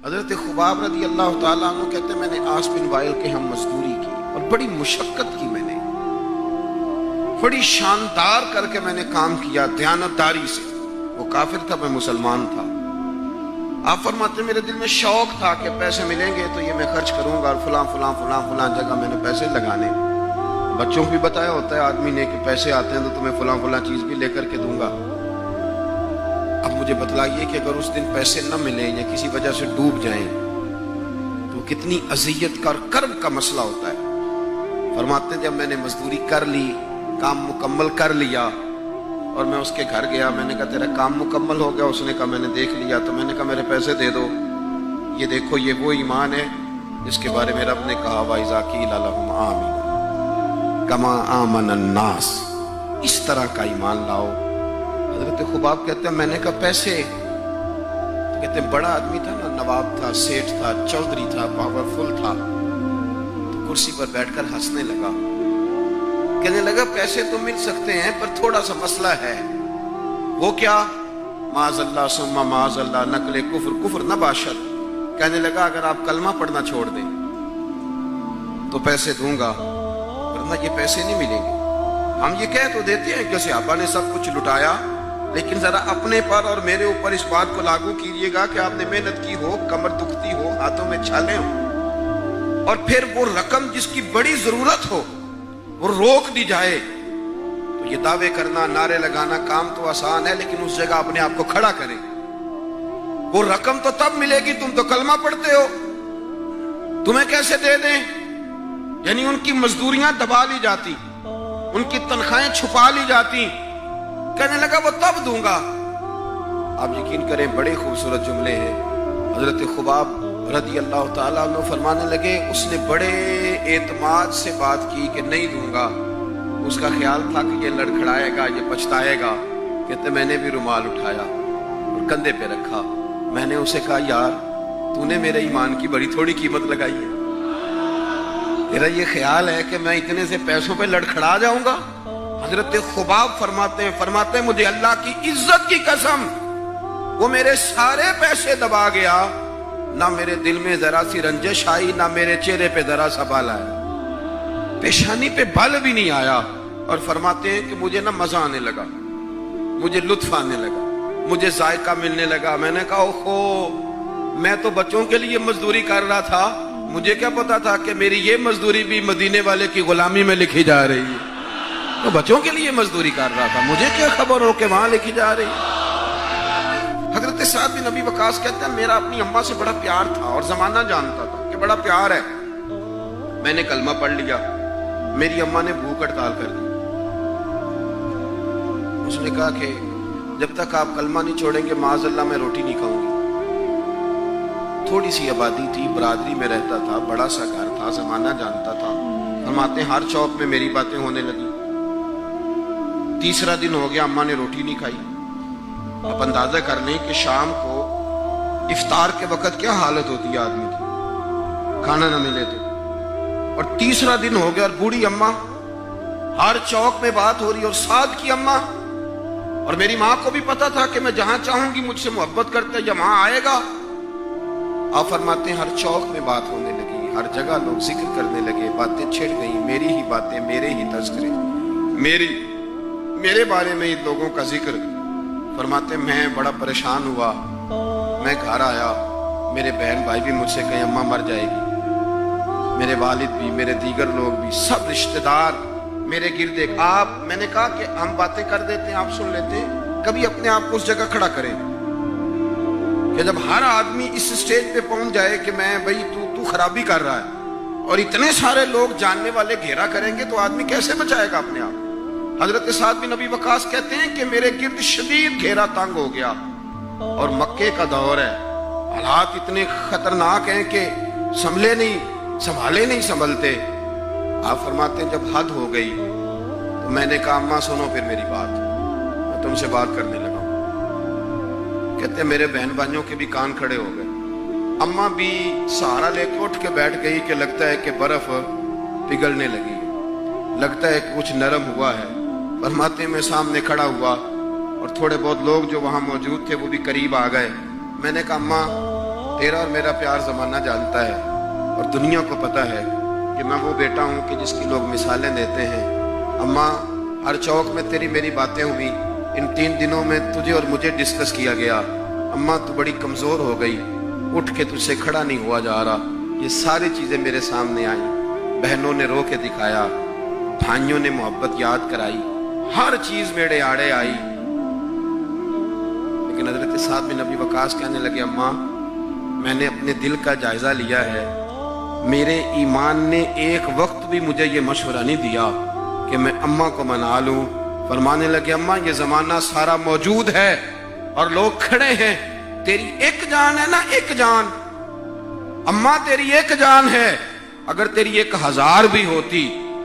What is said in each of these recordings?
حضرت خباب رضی اللہ تعالیٰ عنہ کہتے ہیں میں نے عاص بن وائل کے ہم مزدوری کی اور بڑی مشقت کی، میں نے بڑی شاندار کر کے میں نے کام کیا دیانتداری سے۔ وہ کافر تھا، میں مسلمان تھا۔ آپ فرماتے ہیں میرے دل میں شوق تھا کہ پیسے ملیں گے تو یہ میں خرچ کروں گا اور فلاں فلاں فلاں فلاں جگہ میں نے پیسے لگانے۔ بچوں کو بھی بتایا ہوتا ہے آدمی نے کہ پیسے آتے ہیں تو تمہیں فلاں فلاں چیز بھی لے کر کے دوں گا۔ اب مجھے بتلائیے کہ اگر اس دن پیسے نہ ملیں یا کسی وجہ سے ڈوب جائیں تو کتنی اذیت کا اور کرب کا مسئلہ ہوتا ہے۔ فرماتے ہیں جب میں نے مزدوری کر لی، کام مکمل کر لیا اور میں اس کے گھر گیا، میں نے کہا تیرا کام مکمل ہو گیا؟ اس نے کہا میں نے دیکھ لیا۔ تو میں نے کہا میرے پیسے دے دو، یہ دیکھو یہ وہ ایمان ہے جس کے بارے میں رب نے کہا وَإِذَا قِيلَ لَهُمْ آمِنُوا كَمَا آمَنَ النَّاسُ، اس طرح کا ایمان لاؤ۔ حضرت خباب کہتے ہیں میں نے کہا پیسے؟ تو کہتے ہیں بڑا آدمی تھا نا، نواب تھا، سیٹھ تھا، چودھری تھا، پاورفل تھا، تو کرسی پر بیٹھ کر ہنسنے لگا، کہنے لگا پیسے تو مل سکتے ہیں پر تھوڑا سا مسئلہ ہے۔ وہ کیا؟ معاذ اللہ ثم معاذ اللہ، نقل کفر نہ باشد۔ کہنے لگا اگر آپ کلمہ پڑھنا چھوڑ دیں تو پیسے دوں گا، ورنہ یہ پیسے نہیں ملیں گے۔ ہم یہ کہہ تو دیتے ہیں کہ صحابہ نے سب کچھ لٹایا، لیکن ذرا اپنے پر اور میرے اوپر اس بات کو لاگو کیجئے گا کہ آپ نے محنت کی ہو، کمر دکھتی ہو، ہاتھوں میں چھالے ہوں، اور پھر وہ رقم جس کی بڑی ضرورت ہو وہ روک دی جائے تو یہ دعوے کرنا، نعرے لگانا کام تو آسان ہے، لیکن اس جگہ اپنے آپ کو کھڑا کریں۔ وہ رقم تو تب ملے گی، تم تو کلمہ پڑھتے ہو، تمہیں کیسے دے دیں؟ یعنی ان کی مزدوریاں دبا لی جاتی، ان کی تنخواہیں چھپا لی جاتی۔ کہنے لگا وہ تب دوں گا۔ آپ یقین کریں بڑے خوبصورت جملے ہیں۔ حضرت خباب رضی اللہ تعالیٰ عنہ فرمانے لگے اس نے بڑے اعتماد سے بات کی کہ نہیں دوں گا۔ اس کا خیال تھا کہ یہ لڑکھڑائے گا، یہ پچھتائے گا۔ کہتے میں نے بھی رومال اٹھایا اور کندھے پہ رکھا، میں نے اسے کہا یار تو نے میرے ایمان کی بڑی تھوڑی قیمت لگائی ہے، تیرا یہ خیال ہے کہ میں اتنے سے پیسوں پہ لڑکھڑا جاؤں گا؟ حضرت خباب فرماتے ہیں مجھے اللہ کی عزت کی قسم وہ میرے سارے پیسے دبا گیا، نہ میرے دل میں ذرا سی رنجش آئی، نہ میرے چہرے پہ ذرا سا بال آیا، پیشانی پہ بال بھی نہیں آیا۔ اور فرماتے ہیں کہ مجھے نہ مزہ آنے لگا، مجھے لطف آنے لگا، مجھے ذائقہ ملنے لگا۔ میں نے کہا اوہو، میں تو بچوں کے لیے مزدوری کر رہا تھا، مجھے کیا پتا تھا کہ میری یہ مزدوری بھی مدینے والے کی غلامی میں لکھی جا رہی ہے۔ تو بچوں کے لیے مزدوری کر رہا تھا، مجھے کیا خبر ہو کہ وہاں لکھی جا رہی ہے۔ حضرت سعد بن ابی وقاص کہتے ہیں میرا اپنی اماں سے بڑا پیار تھا اور زمانہ جانتا تھا کہ بڑا پیار ہے۔ میں نے کلمہ پڑھ لیا، میری اماں نے بھوک ہڑتال کر دی۔ اس نے کہا کہ جب تک آپ کلمہ نہیں چھوڑیں گے معاذ اللہ میں روٹی نہیں کھاؤں گی۔ تھوڑی سی آبادی تھی، برادری میں رہتا تھا، بڑا سا گھر تھا، زمانہ جانتا تھا۔ فرماتے ہیں ہر چوک میں میری باتیں ہونے لگی۔ تیسرا دن ہو گیا، اماں نے روٹی نہیں کھائی۔ اب اندازہ کر لیں کہ شام کو افطار کے وقت کیا حالت ہوتی ہے آدمی کی، کھانا نہ ملے تو۔ اور تیسرا دن ہو گیا اور بوڑھی اماں، ہر چوک میں بات ہو رہی، اور سعد کی اماں، اور میری ماں کو بھی پتا تھا کہ میں جہاں چاہوں گی مجھ سے محبت کرتے یا وہاں آئے گا۔ آپ فرماتے ہیں ہر چوک میں بات ہونے لگی، ہر جگہ لوگ ذکر کرنے لگے، باتیں چھڑ گئیں، میری ہی باتیں، میرے ہی تذکرے، میرے بارے میں ان لوگوں کا ذکر۔ فرماتے میں بڑا پریشان ہوا، میں گھر آیا، میرے بہن بھائی بھی مجھ سے کہیں اماں مر جائے گی، میرے والد بھی، میرے دیگر لوگ بھی، سب رشتہ دار میرے گرد ایک۔ میں نے کہا کہ ہم باتیں کر دیتے ہیں، آپ سن لیتے ہیں، کبھی اپنے آپ کو اس جگہ کھڑا کریں کہ جب ہر آدمی اس سٹیج پہ پہنچ جائے کہ میں بھئی تو خرابی کر رہا ہے اور اتنے سارے لوگ جاننے والے گھیرا کریں گے تو آدمی کیسے بچائے گا اپنے آپ۔ حضرت سعد بن ابی وقاص کہتے ہیں کہ میرے گرد شدید گھیرا تنگ ہو گیا، اور مکے کا دور ہے، حالات اتنے خطرناک ہیں کہ سنبھالے نہیں سنبھلتے۔ آپ فرماتے ہیں جب حد ہو گئی تو میں نے کہا اماں سنو پھر میری بات، میں تم سے بات کرنے لگا ہوں۔ کہتے ہیں میرے بہن بھائیوں کے بھی کان کھڑے ہو گئے، اماں بھی سہارا لے کے اٹھ کے بیٹھ گئی کہ لگتا ہے کہ برف پگھلنے لگی ہے، لگتا ہے کہ کچھ نرم ہوا ہے۔ فرماتے ہیں میں سامنے کھڑا ہوا اور تھوڑے بہت لوگ جو وہاں موجود تھے وہ بھی قریب آ گئے۔ میں نے کہا اماں تیرا اور میرا پیار زمانہ جانتا ہے اور دنیا کو پتا ہے کہ میں وہ بیٹا ہوں کہ جس کی لوگ مثالیں دیتے ہیں. اماں ہر چوک میں تیری میری باتیں ہوئی. ان 3 دنوں میں تجھے اور مجھے ڈسکس کیا گیا. اماں تو بڑی کمزور ہو گئی, اٹھ کے تجھ سے کھڑا نہیں ہوا جا رہا. یہ ساری چیزیں میرے سامنے آئیں. بہنوں نے رو کے دکھایا, بھائیوں نے محبت یاد کرائی, ہر چیز میرے آڑے آئی. لیکن حضرت سعد بن ابی وقاص کہنے لگے, اماں میں نے اپنے دل کا جائزہ لیا ہے, میرے ایمان نے ایک وقت بھی مجھے یہ مشورہ نہیں دیا کہ میں اماں کو منا لوں. فرمانے لگے, اماں یہ زمانہ سارا موجود ہے اور لوگ کھڑے ہیں, تیری ایک جان ہے نا, ایک جان. اماں تیری ایک جان ہے, اگر تیری 1000 بھی ہوتی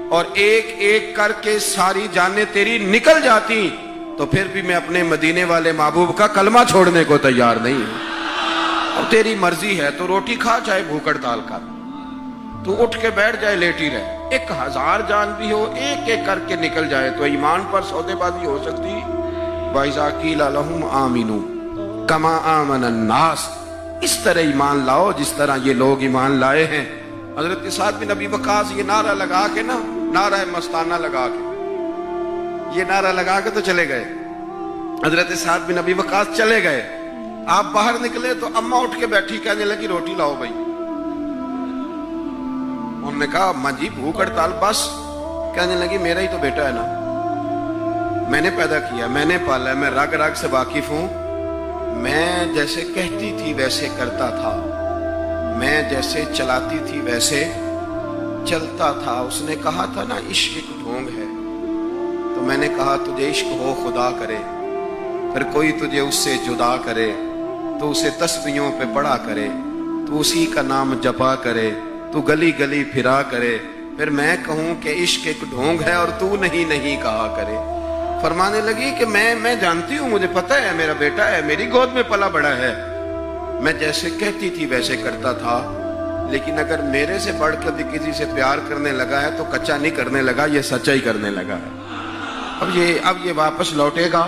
اور ایک ایک کر کے ساری جانیں تیری نکل جاتی تو پھر بھی میں اپنے مدینے والے محبوب کا کلمہ چھوڑنے کو تیار نہیں ہوں. اب تیری مرضی ہے تو روٹی کھا چاہے بھوک ہڑتال کر, تو اٹھ کے بیٹھ جائے لیٹی رہے. 1000 جان بھی ہو, ایک ایک کر کے نکل جائے تو ایمان پر سودے بازی ہو سکتی. وَإِذَا قِيلَ لَهُمْ آمِنُوا كَمَا آمَنَ النَّاسُ, اس طرح ایمان لاؤ جس طرح یہ لوگ ایمان لائے ہیں. حضرت سعد بن ابی وقاص یہ نعرہ لگا کے نا, نعرہ مستانہ لگا کے, یہ نعرہ لگا کے تو چلے گئے. حضرت سعد بن ابی وقاص چلے گئے. آپ باہر نکلے تو اماں اٹھ کے بیٹھی, کہنے لگی روٹی لاؤ بھائی. انہوں نے کہا, اماں جی بھوک ہڑتال بس. کہنے لگی, میرا ہی تو بیٹا ہے نا, میں نے پیدا کیا, میں نے پالا ہے, میں رگ رگ سے واقف ہوں. میں جیسے کہتی تھی ویسے کرتا تھا, میں جیسے چلاتی تھی ویسے چلتا تھا. اس نے کہا تھا نا عشق ایک ڈھونگ ہے, تو میں نے کہا تجھے عشق ہو خدا کرے, پھر کوئی تجھے اس سے جدا کرے تو اسے تسبیحوں پہ پڑھا کرے, تو اسی کا نام جپا کرے, تو گلی گلی پھرا کرے, پھر میں کہوں کہ عشق ایک ڈھونگ ہے اور تو نہیں کہا کرے. فرمانے لگی کہ میں جانتی ہوں, مجھے پتہ ہے میرا بیٹا ہے, میری گود میں پلا بڑا ہے, میں جیسے کہتی تھی ویسے کرتا تھا, لیکن اگر میرے سے بڑھ کر بھی کسی سے پیار کرنے لگا ہے تو کچا نہیں کرنے لگا, یہ سچا ہی کرنے لگا ہے. اب یہ واپس لوٹے گا.